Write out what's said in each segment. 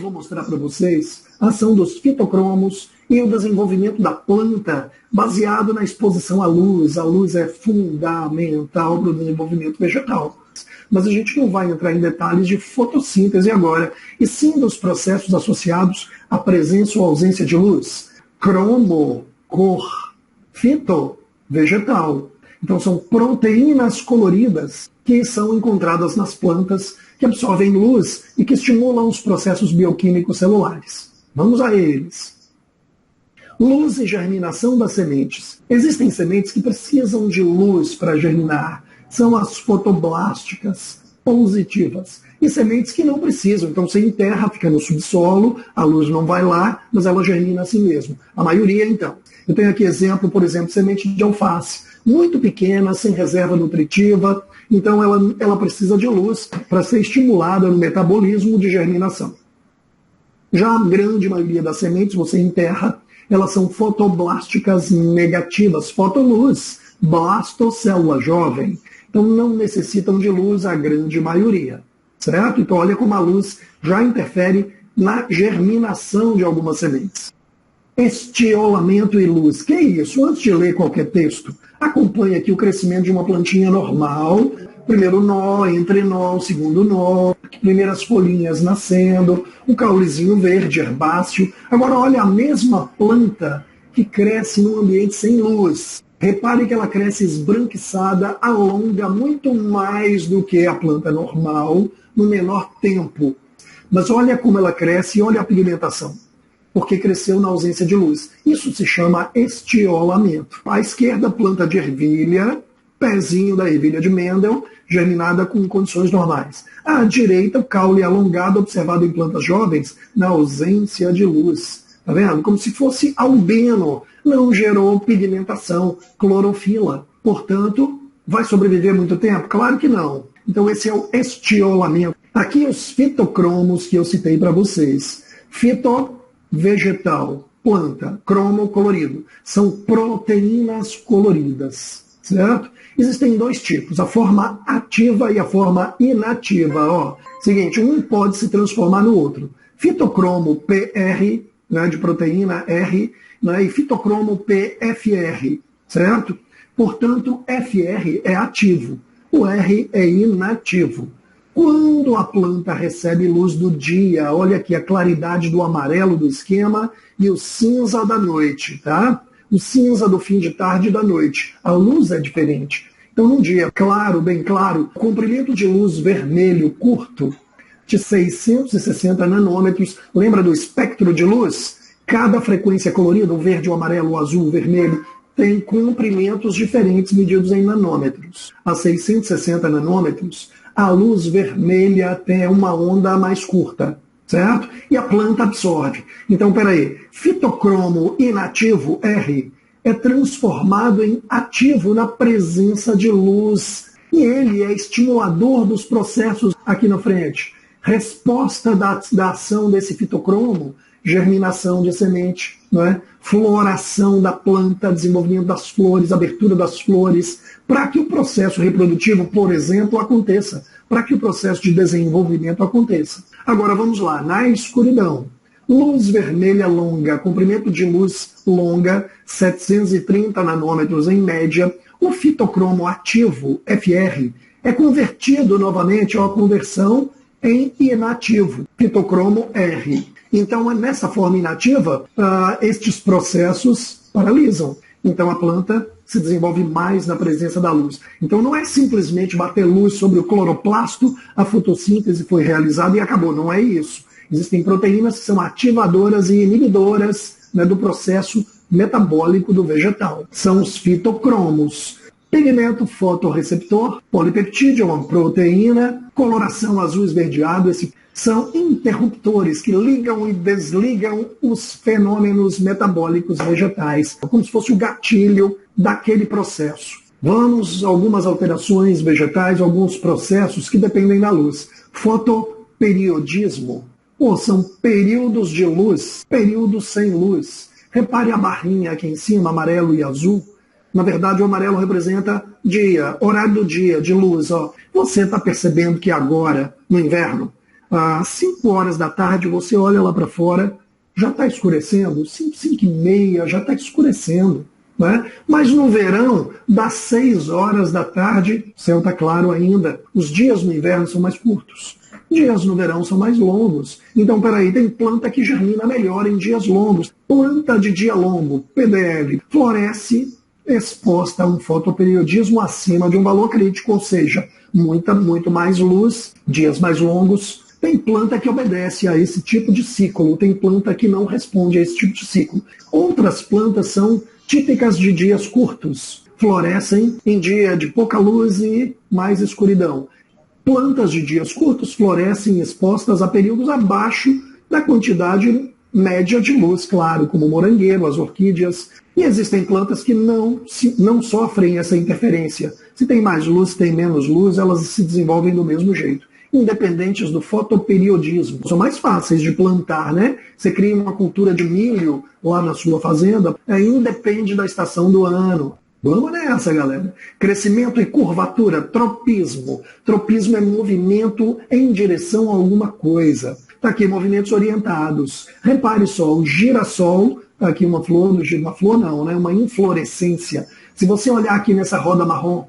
vou mostrar para vocês a ação dos fitocromos e o desenvolvimento da planta baseado na exposição à luz. A luz é fundamental para o desenvolvimento vegetal. Mas a gente não vai entrar em detalhes de fotossíntese agora, e sim dos processos associados à presença ou ausência de luz. Cromo, cor, fito, vegetal. Então são proteínas coloridas que são encontradas nas plantas, que absorvem luz e que estimulam os processos bioquímicos celulares. Vamos a eles. Luz e germinação das sementes. Existem sementes que precisam de luz para germinar. São as fotoblásticas positivas. E sementes que não precisam. Então você enterra, fica no subsolo, a luz não vai lá, mas ela germina assim mesmo. A maioria, então. Eu tenho aqui exemplo, por exemplo, semente de alface. Muito pequena, sem reserva nutritiva. Então ela precisa de luz para ser estimulada no metabolismo de germinação. Já a grande maioria das sementes você enterra, elas são fotoblásticas negativas, fotoluz, blastocélula jovem. Então não necessitam de luz a grande maioria, certo? Então olha como a luz já interfere na germinação de algumas sementes. Estiolamento e luz. Que é isso? Antes de ler qualquer texto, acompanhe aqui o crescimento de uma plantinha normal. Primeiro nó, entrenó, segundo nó, primeiras folhinhas nascendo, um caulezinho verde, herbáceo. Agora olha a mesma planta que cresce num ambiente sem luz. Repare que ela cresce esbranquiçada, alonga muito mais do que a planta normal, no menor tempo. Mas olha como ela cresce e olha a pigmentação, porque cresceu na ausência de luz. Isso se chama estiolamento. À esquerda, planta de ervilha, pezinho da ervilha de Mendel, germinada com condições normais. À direita, o caule alongado observado em plantas jovens, na ausência de luz. Está vendo? Como se fosse albino. Não gerou pigmentação, clorofila. Portanto, vai sobreviver muito tempo? Claro que não. Então esse é o estiolamento. Aqui os fitocromos que eu citei para vocês. Fito, vegetal, planta, cromo, colorido. São proteínas coloridas, certo? Existem dois tipos, a forma ativa e a forma inativa. Ó, seguinte, um pode se transformar no outro. Fitocromo PR, né, de proteína R, né, e fitocromo PFR, certo? Portanto, FR é ativo, o R é inativo. Quando a planta recebe luz do dia, olha aqui a claridade do amarelo do esquema e o cinza da noite, tá? O cinza do fim de tarde e da noite. A luz é diferente. Então, num dia claro, bem claro, comprimento de luz vermelho curto, de 660 nanômetros, lembra do espectro de luz? Cada frequência colorida, o verde, o amarelo, o azul, o vermelho, tem comprimentos diferentes medidos em nanômetros. A 660 nanômetros, a luz vermelha tem uma onda mais curta, certo? E a planta absorve. Então, peraí, fitocromo inativo, R, é transformado em ativo na presença de luz. E ele é estimulador dos processos aqui na frente. Resposta da ação desse fitocromo, germinação de semente, não é? Floração da planta, desenvolvimento das flores, abertura das flores, para que o processo reprodutivo, por exemplo, aconteça, para que o processo de desenvolvimento aconteça. Agora vamos lá, na escuridão. Luz vermelha longa, comprimento de luz longa, 730 nanômetros em média. O fitocromo ativo, FR, é convertido novamente à conversão em inativo, fitocromo R. Então, nessa forma inativa, estes processos paralisam. Então, a planta se desenvolve mais na presença da luz. Então, não é simplesmente bater luz sobre o cloroplasto, a fotossíntese foi realizada e acabou. Não é isso. Existem proteínas que são ativadoras e inibidoras, né, do processo metabólico do vegetal. São os fitocromos. Pigmento fotorreceptor, polipeptídeo, uma proteína, coloração azul esverdeado, são interruptores que ligam e desligam os fenômenos metabólicos vegetais, como se fosse o gatilho daquele processo. Vamos a algumas alterações vegetais, alguns processos que dependem da luz. Fotoperiodismo, são períodos de luz, períodos sem luz. Repare a barrinha aqui em cima, amarelo e azul. Na verdade, o amarelo representa dia, horário do dia, de luz. Ó. Você está percebendo que agora, no inverno, Às 5 horas da tarde, você olha lá para fora, já está escurecendo, 5, 5 e meia, já está escurecendo. Né? Mas no verão, das 6 horas da tarde, o céu está claro ainda. Os dias no inverno são mais curtos. Dias no verão são mais longos. Então, peraí, tem planta que germina melhor em dias longos. Planta de dia longo, PDL, floresce exposta a um fotoperiodismo acima de um valor crítico, ou seja, muito mais luz, dias mais longos. Tem planta que obedece a esse tipo de ciclo, tem planta que não responde a esse tipo de ciclo. Outras plantas são típicas de dias curtos, florescem em dia de pouca luz e mais escuridão. Plantas de dias curtos florescem expostas a períodos abaixo da quantidade média de luz, claro, como o morangueiro, as orquídeas. E existem plantas que não sofrem essa interferência. Se tem mais luz, se tem menos luz, elas se desenvolvem do mesmo jeito, independentes do fotoperiodismo. São mais fáceis de plantar, né? Você cria uma cultura de milho lá na sua fazenda, independe da estação do ano. Vamos nessa, galera. Crescimento e curvatura, tropismo. Tropismo é movimento em direção a alguma coisa. Está aqui, movimentos orientados. Repare só, o girassol, está aqui uma flor não, né? Uma inflorescência. Se você olhar aqui nessa roda marrom,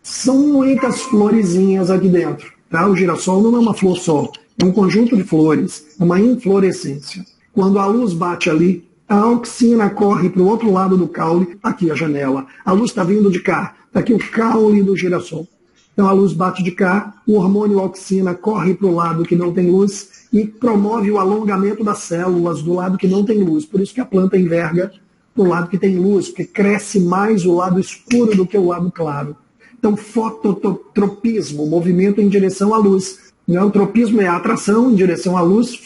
são muitas florezinhas aqui dentro. Tá? O girassol não é uma flor só, é um conjunto de flores, é uma inflorescência. Quando a luz bate ali, a auxina corre para o outro lado do caule, aqui a janela. A luz está vindo de cá, está aqui o caule do girassol. Então a luz bate de cá, o hormônio auxina corre para o lado que não tem luz e promove o alongamento das células do lado que não tem luz. Por isso que a planta enverga para o lado que tem luz, porque cresce mais o lado escuro do que o lado claro. Então, fototropismo, movimento em direção à luz. O tropismo é a atração em direção à luz,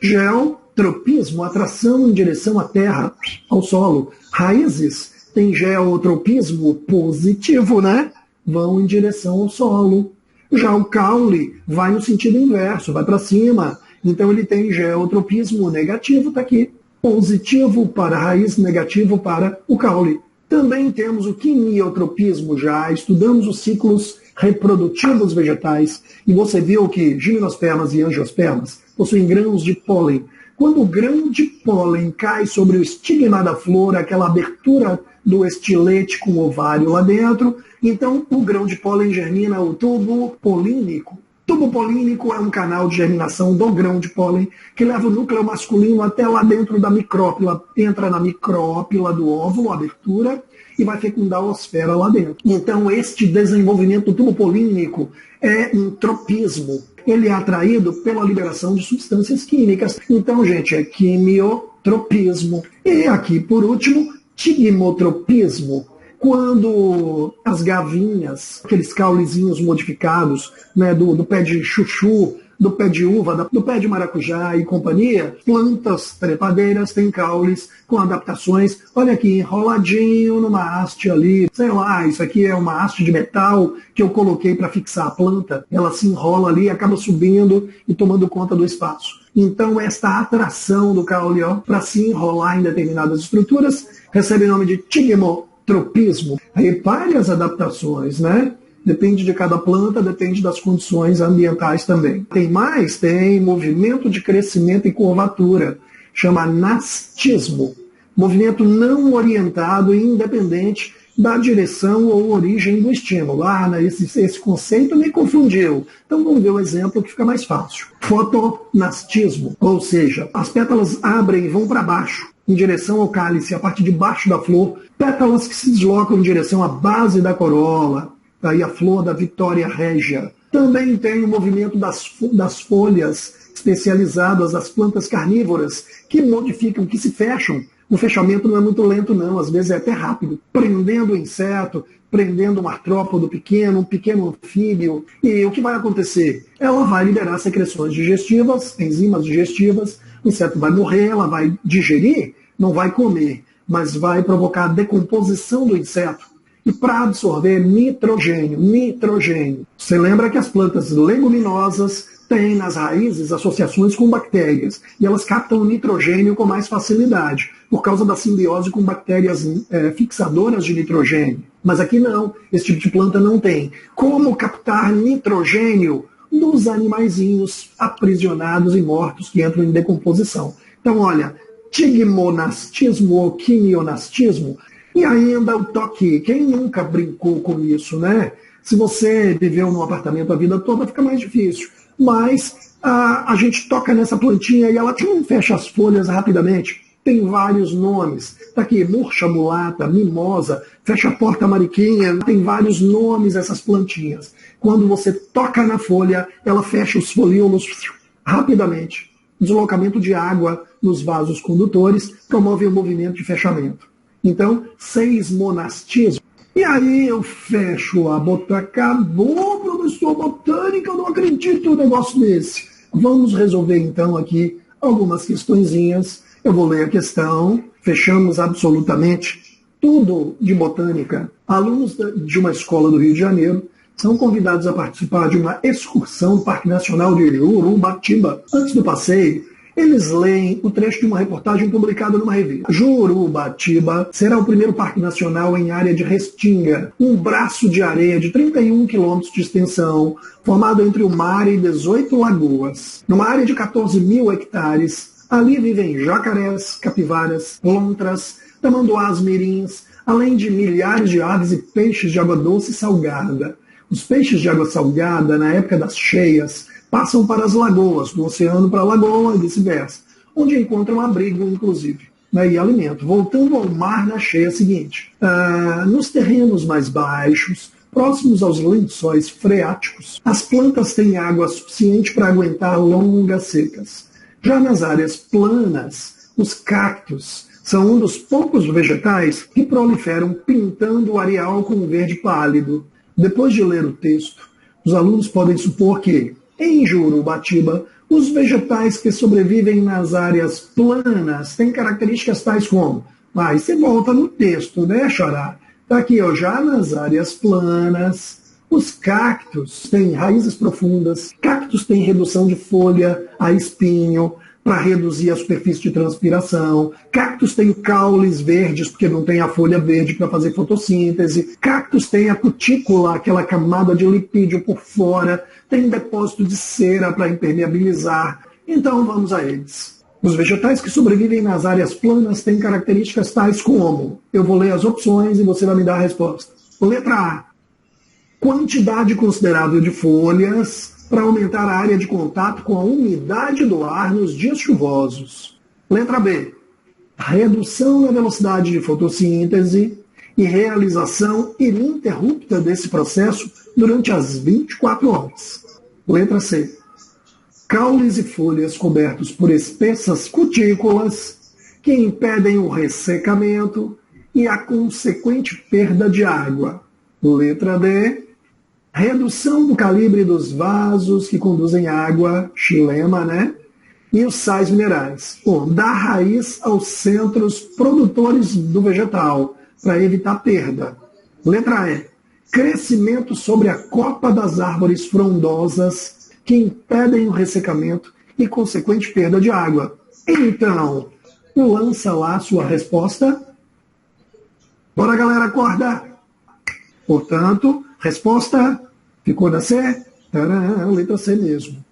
geotropismo, atração em direção à terra, ao solo. Raízes tem geotropismo positivo, né? Vão em direção ao solo. Já o caule vai no sentido inverso, vai para cima. Então, ele tem geotropismo negativo, está aqui. Positivo para a raiz, negativo para o caule. Também temos o quimiotropismo, já estudamos os ciclos reprodutivos vegetais, e você viu que gimnospermas e angiospermas possuem grãos de pólen. Quando o grão de pólen cai sobre o estigma da flor, aquela abertura do estilete com o ovário lá dentro, então o grão de pólen germina o tubo polínico. O tubo polínico é um canal de germinação do grão de pólen que leva o núcleo masculino até lá dentro da micrópila, entra na micrópila do óvulo, abertura, e vai fecundar a osfera lá dentro. Então, este desenvolvimento do tubo polínico é um tropismo. Ele é atraído pela liberação de substâncias químicas. Então, gente, é quimiotropismo. E aqui, por último, tigmotropismo. Quando as gavinhas, aqueles caulezinhos modificados, né, do pé de chuchu, do pé de uva, do pé de maracujá e companhia, plantas trepadeiras têm caules com adaptações. Olha aqui, enroladinho numa haste ali, sei lá, isso aqui é uma haste de metal que eu coloquei para fixar a planta. Ela se enrola ali, acaba subindo e tomando conta do espaço. Então, esta atração do caule para se enrolar em determinadas estruturas recebe o nome de tigmotropismo. Repare as adaptações, né? Depende de cada planta, depende das condições ambientais também. Tem mais? Tem movimento de crescimento e curvatura. Chama nastismo. Movimento não orientado e independente da direção ou origem do estímulo. Esse conceito me confundiu. Então vamos ver o exemplo que fica mais fácil. Fotonastismo, ou seja, as pétalas abrem e vão para baixo, em direção ao cálice, a parte de baixo da flor. Pétalas que se deslocam em direção à base da corola. Aí a flor da Vitória Régia. Também tem o movimento das folhas especializadas das plantas carnívoras, que modificam, que se fecham. O fechamento não é muito lento, não, às vezes é até rápido. Prendendo o inseto, prendendo um artrópodo pequeno, um pequeno anfíbio. E o que vai acontecer? Ela vai liberar secreções digestivas, enzimas digestivas, o inseto vai morrer, ela vai digerir, não vai comer, mas vai provocar a decomposição do inseto. E para absorver nitrogênio. Você lembra que as plantas leguminosas têm nas raízes associações com bactérias, e elas captam o nitrogênio com mais facilidade, por causa da simbiose com bactérias fixadoras de nitrogênio. Mas aqui não, esse tipo de planta não tem. Como captar nitrogênio? dos animaizinhos aprisionados e mortos que entram em decomposição. Então, olha, tigmonastismo ou quimionastismo, e ainda o toque. Quem nunca brincou com isso, né? Se você viveu num apartamento a vida toda, fica mais difícil. Mas a gente toca nessa plantinha e ela fecha as folhas rapidamente. Tem vários nomes. Está aqui, murcha, mulata, mimosa, fecha a porta, mariquinha. Tem vários nomes essas plantinhas. Quando você toca na folha, ela fecha os folíolos rapidamente. Deslocamento de água nos vasos condutores promove o movimento de fechamento. Então, seismonastismo. E aí eu fecho a botânica. Acabou, professor, botânica, eu não acredito num negócio desse. Vamos resolver então aqui algumas questõezinhas. Eu vou ler a questão. Fechamos absolutamente tudo de botânica. Alunos de uma escola do Rio de Janeiro são convidados a participar de uma excursão no Parque Nacional de Jurubatiba. Antes do passeio, eles leem o trecho de uma reportagem publicada numa revista. Jurubatiba será o primeiro parque nacional em área de restinga, um braço de areia de 31 quilômetros de extensão, formado entre o mar e 18 lagoas. Numa área de 14 mil hectares, ali vivem jacarés, capivaras, lontras, tamanduás mirins, além de milhares de aves e peixes de água doce e salgada. Os peixes de água salgada, na época das cheias, passam para as lagoas, do oceano para a lagoa e vice-versa, onde encontram abrigo, inclusive, e alimento. Voltando ao mar na cheia seguinte. Nos terrenos mais baixos, próximos aos lençóis freáticos, as plantas têm água suficiente para aguentar longas secas. Já nas áreas planas, os cactos são um dos poucos vegetais que proliferam pintando o areal com um verde pálido. Depois de ler o texto, os alunos podem supor que, em Jurubatiba, os vegetais que sobrevivem nas áreas planas têm características tais como... Aí você volta no texto, né, Xará? Está aqui, ó, já nas áreas planas, os cactos têm raízes profundas, cactos têm redução de folha a espinho, para reduzir a superfície de transpiração. Cactos têm caules verdes, porque não tem a folha verde para fazer fotossíntese. Cactos têm a cutícula, aquela camada de lipídio por fora. Tem depósito de cera para impermeabilizar. Então vamos a eles. Os vegetais que sobrevivem nas áreas planas têm características tais como... Eu vou ler as opções e você vai me dar a resposta. Letra A. Quantidade considerável de folhas para aumentar a área de contato com a umidade do ar nos dias chuvosos. Letra B. Redução na velocidade de fotossíntese e realização ininterrupta desse processo durante as 24 horas. Letra C. Caules e folhas cobertos por espessas cutículas que impedem o ressecamento e a consequente perda de água. Letra D. Redução do calibre dos vasos que conduzem água, xilema, né? E os sais minerais. Da raiz aos centros produtores do vegetal, para evitar perda. Letra E. Crescimento sobre a copa das árvores frondosas que impedem o ressecamento e consequente perda de água. Então, lança lá a sua resposta. Bora, galera, acorda! Portanto, resposta ficou na C? Letra C mesmo.